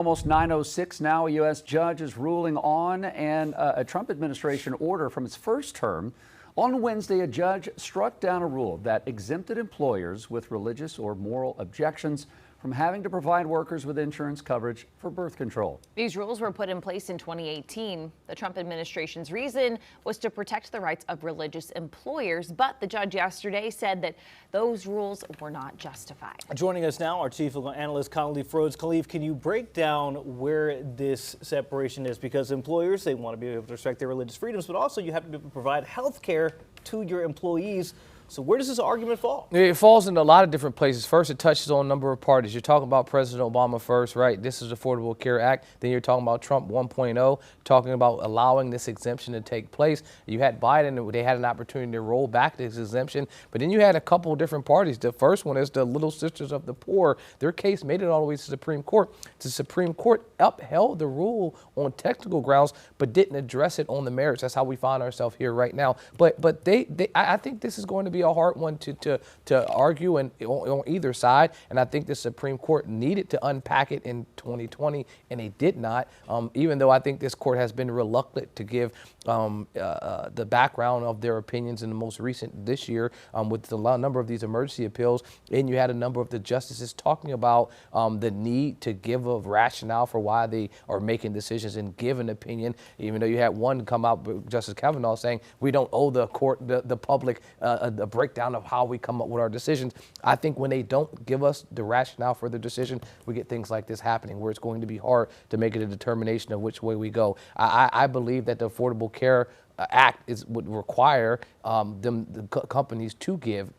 Almost 9:06 now, a U.S. judge is ruling on a Trump administration order from its first term. On Wednesday, a judge struck down a rule that exempted employers with religious or moral objections from having to provide workers with insurance coverage for birth control. These rules were put in place in 2018. The Trump administration's reason was to protect the rights of religious employers, but the judge yesterday said that those rules were not justified. Joining us now, our chief legal analyst, Khalif Rhodes. Khalif, can you break down where this separation is? Because employers, they want to be able to respect their religious freedoms, but also you have to provide health care to your employees. So where does this argument fall? It falls into a lot of different places. First, it touches on a number of parties. You're talking about President Obama first, right? This is the Affordable Care Act. Then you're talking about Trump 1.0, talking about allowing this exemption to take place. You had Biden, they had an opportunity to roll back this exemption. But then you had a couple of different parties. The first one is the Little Sisters of the Poor. Their case made it all the way to the Supreme Court. The Supreme Court upheld the rule on technical grounds, but didn't address it on the merits. That's how we find ourselves here right now. But I think this is going to be a hard one to argue on either side, and I think the Supreme Court needed to unpack it in 2020, and they did not. Even though I think this court has been reluctant to give the background of their opinions in the most recent this year with the number of these emergency appeals, and you had a number of the justices talking about the need to give a rationale for why they are making decisions and give an opinion. Even though you had one come out, Justice Kavanaugh, saying we don't owe the court, the public, a breakdown of how we come up with our decisions. I think when they don't give us the rationale for the decision, we get things like this happening, where it's going to be hard to make it a determination of which way we go. I believe that the Affordable Care Act would require the companies to give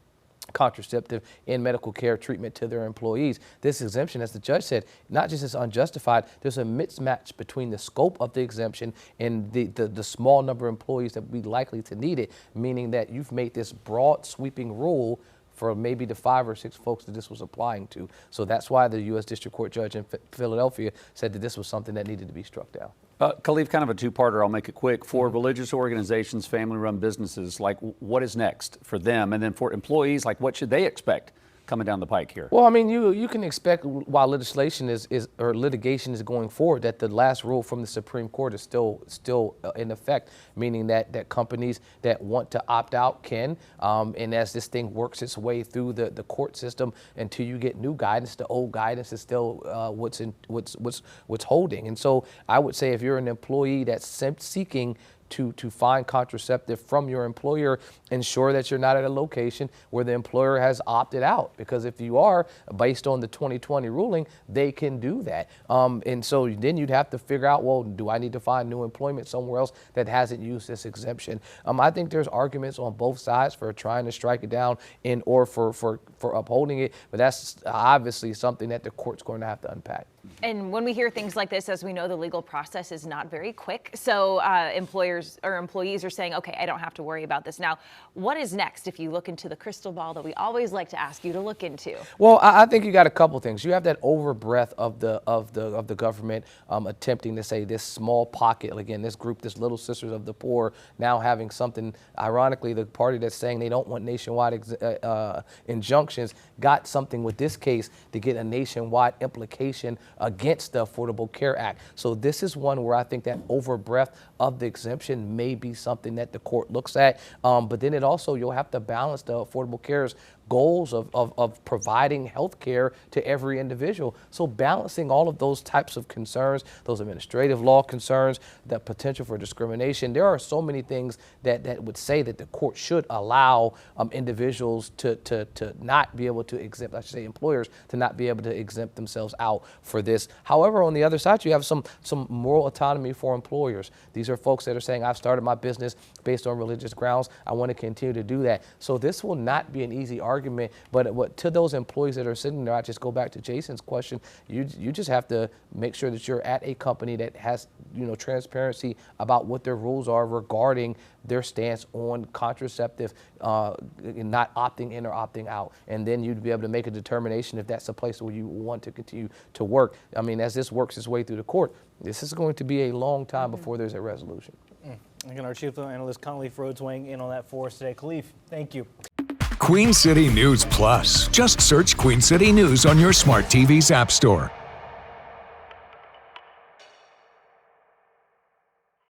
contraceptive and medical care treatment to their employees. This exemption, as the judge said, not just is unjustified, there's a mismatch between the scope of the exemption and the small number of employees that would be likely to need it, meaning that you've made this broad sweeping rule for maybe the 5 or 6 folks that this was applying to. So that's why the U.S. District Court judge in Philadelphia said that this was something that needed to be struck down. Khalif, kind of a two-parter, I'll make it quick. For religious organizations, family-run businesses, like what is next for them? And then for employees, like what should they expect coming down the pike here? Well, I mean, you can expect while litigation is going forward that the last rule from the Supreme Court is still in effect, meaning that companies that want to opt out can, and as this thing works its way through the court system until you get new guidance, the old guidance is still what's holding. And so I would say if you're an employee that's seeking to find contraceptive from your employer, ensure that you're not at a location where the employer has opted out. Because if you are, based on the 2020 ruling, they can do that. And so then you'd have to figure out, well, do I need to find new employment somewhere else that hasn't used this exemption? I think there's arguments on both sides for trying to strike it down or for upholding it, but that's obviously something that the court's going to have to unpack. And when we hear things like this, as we know, the legal process is not very quick. So employers or employees are saying, okay, I don't have to worry about this. Now, what is next if you look into the crystal ball that we always like to ask you to look into? Well, I think you got a couple things. You have that overbreadth of the government attempting to say this small pocket, again, this group, this Little Sisters of the Poor, now having something, ironically, the party that's saying they don't want nationwide injunctions got something with this case to get a nationwide implication against the Affordable Care Act. So this is one where I think that overbreadth of the exemption may be something that the court looks at. But then you'll have to balance the Affordable Care's goals of providing health care to every individual. So balancing all of those types of concerns, those administrative law concerns, the potential for discrimination, there are so many things that would say that the court should allow individuals to not be able to exempt, I should say employers, to not be able to exempt themselves out for this. However, on the other side, you have some moral autonomy for employers. These are folks that are saying, I've started my business based on religious grounds. I want to continue to do that. So this will not be an easy argument, but to those employees that are sitting there, I just go back to Jason's question. You just have to make sure that you're at a company that has transparency about what their rules are regarding their stance on contraceptive, not opting in or opting out. And then you'd be able to make a determination if that's a place where you want to continue to work. I mean, as this works its way through the court, this is going to be a long time before there's a resolution. Again, our chief legal analyst, Khalif Rhodes, weighing in on that for us today. Khalif, thank you. Queen City News Plus. Just search Queen City News on your smart TV's app store.